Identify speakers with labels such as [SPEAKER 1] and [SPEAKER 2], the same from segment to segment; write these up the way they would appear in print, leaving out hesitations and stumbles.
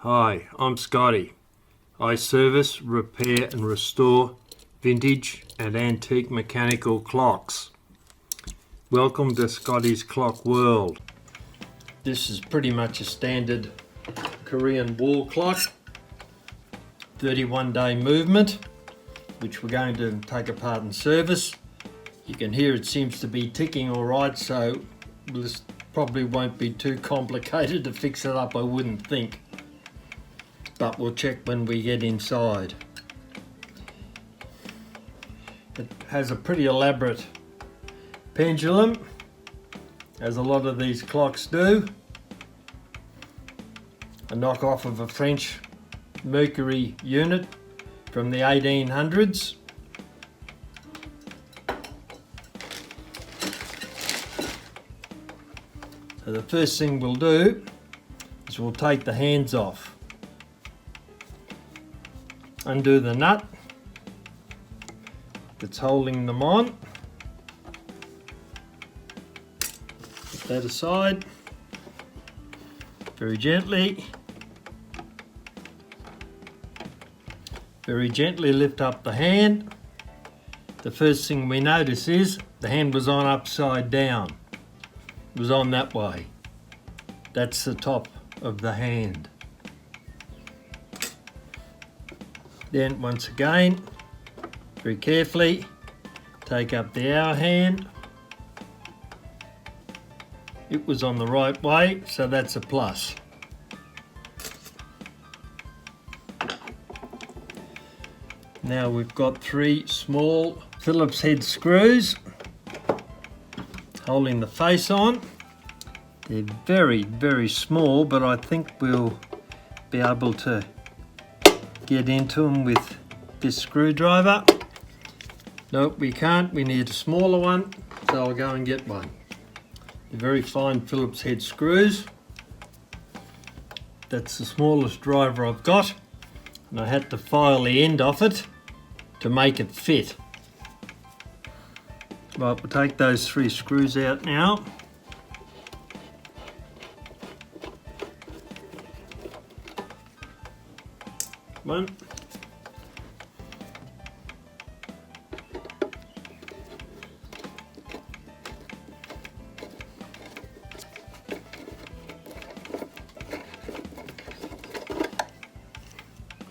[SPEAKER 1] Hi, I'm Scotty. I service, repair and restore vintage and antique mechanical clocks. Welcome to Scotty's Clock World. This is pretty much a standard Korean wall clock, 31-day movement, which we're going to take apart and service. You can hear it seems to be ticking all right, so this probably won't be too complicated to fix it up, I wouldn't think. But we'll check when we get inside. It has a pretty elaborate pendulum, as a lot of these clocks do. A knockoff of a French Mercury unit from the 1800s. So the first thing we'll do is we'll take the hands off. Undo the nut that's holding them on. Put that aside. Very gently. Very gently lift up the hand. The first thing we notice is the hand was on upside down. It was on that way. That's the top of the hand. Then once again, very carefully, take up the hour hand. It was on the right way, so that's a plus. Now we've got 3 small Phillips head screws holding the face on. They're very, very small, but I think we'll be able to get into them with this screwdriver. Nope, we can't. We need a smaller one, so I'll go and get one. They're very fine Phillips head screws. That's the smallest driver I've got, and I had to file the end off it to make it fit. Right, we'll take those 3 screws out now. One.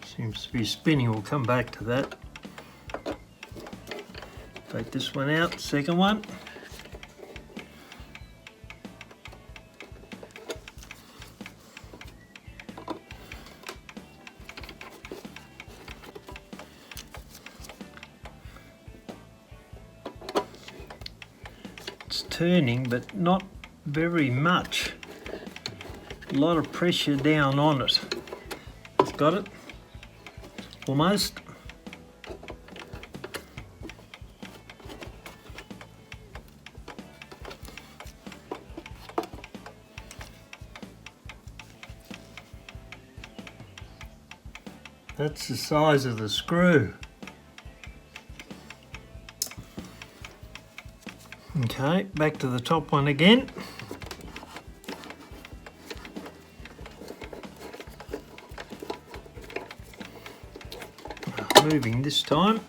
[SPEAKER 1] Seems to be spinning, we'll come back to that. Take this one out, second one. It's turning, but not very much. A lot of pressure down on it. It's got it, almost. That's the size of the screw. Okay, back to the top one again. Moving this time.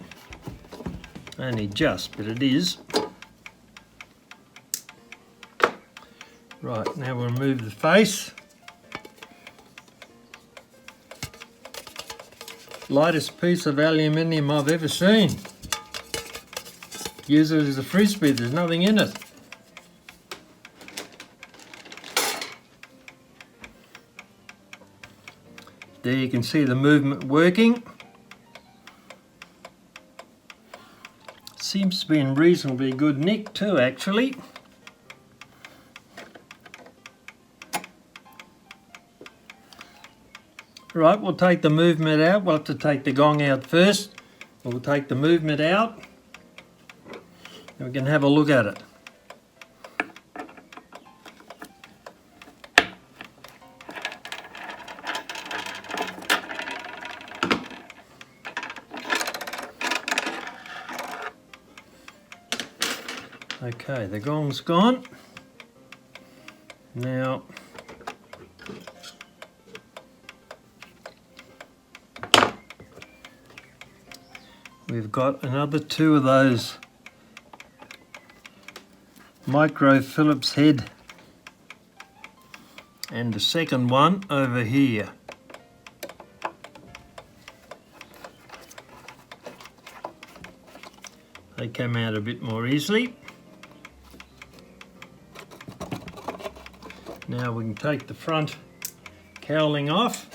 [SPEAKER 1] Only just, but it is. Right, now we'll remove the face. Lightest piece of aluminium I've ever seen. Use it as a frisbee, there's nothing in it. There you can see the movement working. Seems to be in reasonably good nick too, actually. Right, we'll take the movement out. We'll have to take the gong out first. We'll take the movement out and we can have a look at it. Okay, the gong's gone. Now we've got another 2 of those micro Phillips head, and the second one over here. They came out a bit more easily. Now we can take the front cowling off,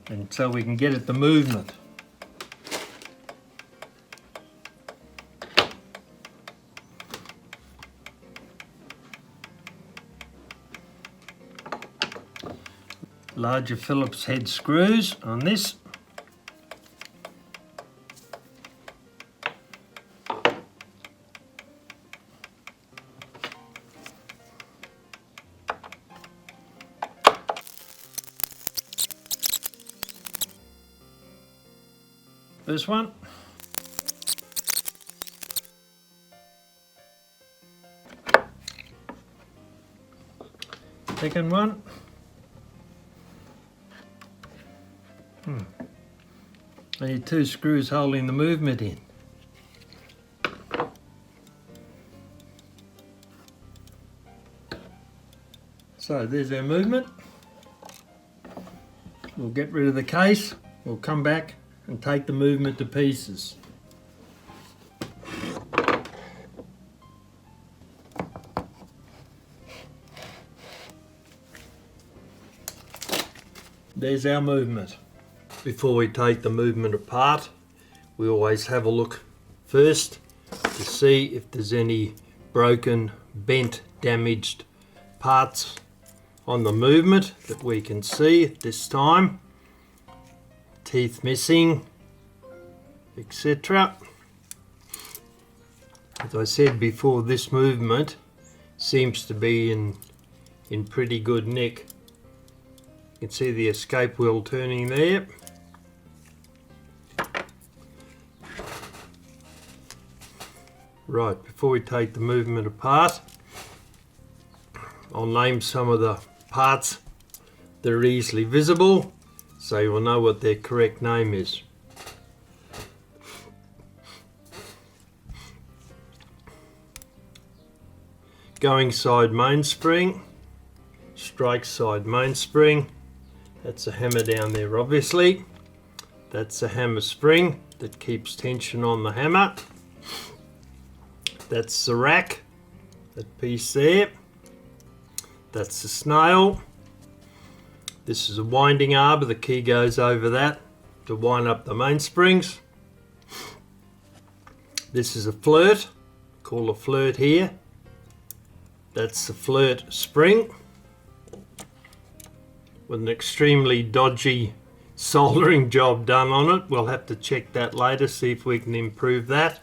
[SPEAKER 1] and so we can get at the movement. Larger Phillips head screws on this. This one. Second one. I need 2 screws holding the movement in. So there's our movement. We'll get rid of the case. We'll come back and take the movement to pieces. There's our movement. Before we take the movement apart, we always have a look first to see if there's any broken, bent, damaged parts on the movement that we can see at this time. Teeth missing, etc. As I said before, this movement seems to be in pretty good nick. You can see the escape wheel turning there. Right, before we take the movement apart, I'll name some of the parts that are easily visible, so you'll know what their correct name is. Going side mainspring, strike side mainspring, that's a hammer down there obviously. That's a hammer spring that keeps tension on the hammer. That's the rack, that piece there. That's the snail. This is a winding arbor, the key goes over that to wind up the mainsprings. This is a flirt, called a flirt here. That's the flirt spring with an extremely dodgy soldering job done on it. We'll have to check that later, see if we can improve that.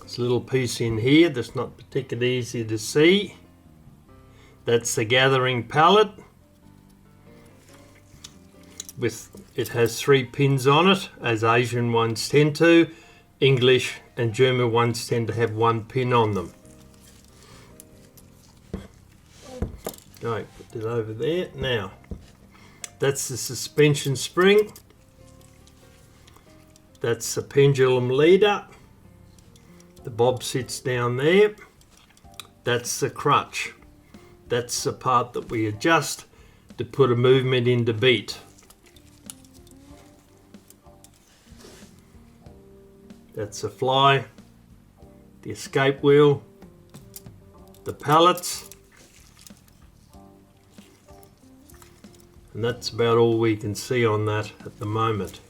[SPEAKER 1] This little piece in here that's not particularly easy to see. That's the gathering pallet. It has 3 pins on it, as Asian ones tend to. English and German ones tend to have 1 pin on them. Right, put it over there. Now, that's the suspension spring. That's the pendulum leader. The bob sits down there. That's the crutch. That's the part that we adjust to put a movement into beat. That's the fly, the escape wheel, the pallets, and that's about all we can see on that at the moment.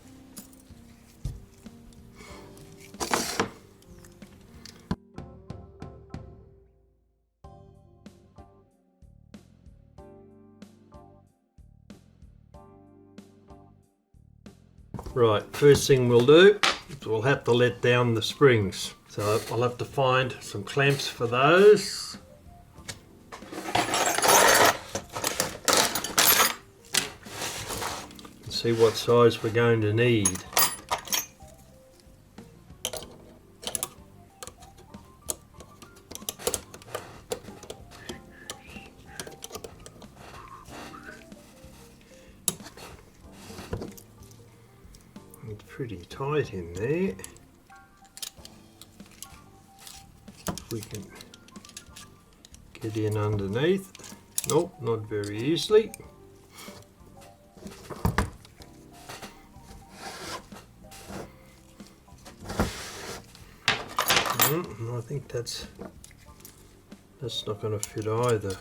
[SPEAKER 1] Right, first thing we'll do is we'll have to let down the springs. So I'll have to find some clamps for those. And see what size we're going to need. pretty tight in there. We can get in underneath. Nope, not very easily. I think that's not going to fit either.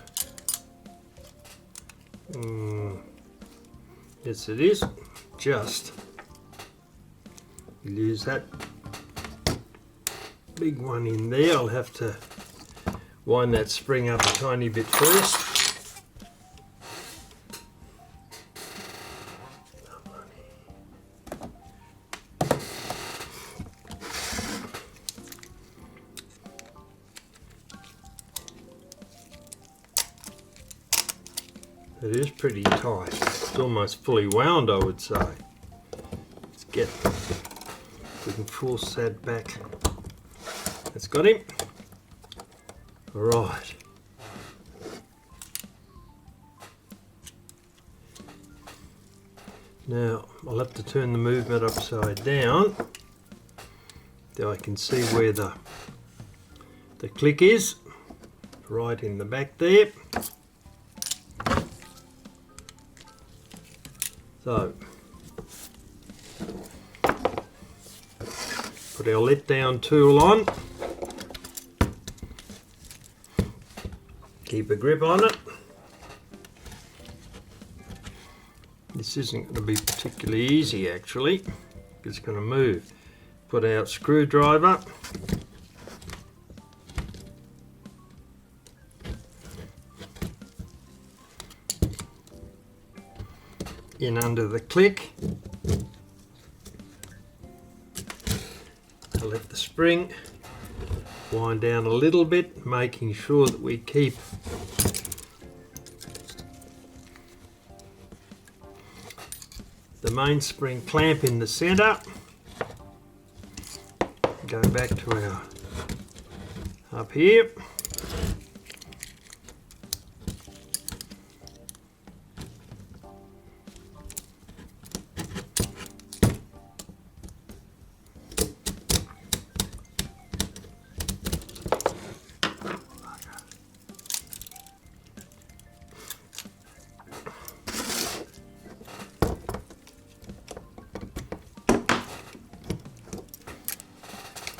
[SPEAKER 1] Yes, it is. Just we'll use that big one in there. I'll have to wind that spring up a tiny bit first. It is pretty tight. It's almost fully wound, I would say. Let's get, we can force that back. That's got him. All right. Now I'll have to turn the movement upside down so I can see where the click is. Right in the back there. So, put our let down tool on, keep a grip on it. This isn't going to be particularly easy actually, it's going to move. Put our screwdriver, in under the click. I'll let the spring wind down a little bit, making sure that we keep the mainspring clamp in the center. Go back to our up here.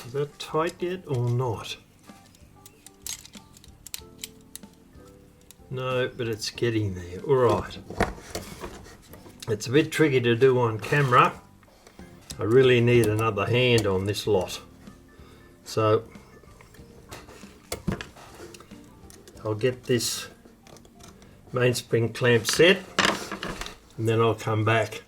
[SPEAKER 1] Is that tight yet or not? No, but it's getting there. All right. It's a bit tricky to do on camera. I really need another hand on this lot. So I'll get this mainspring clamp set and then I'll come back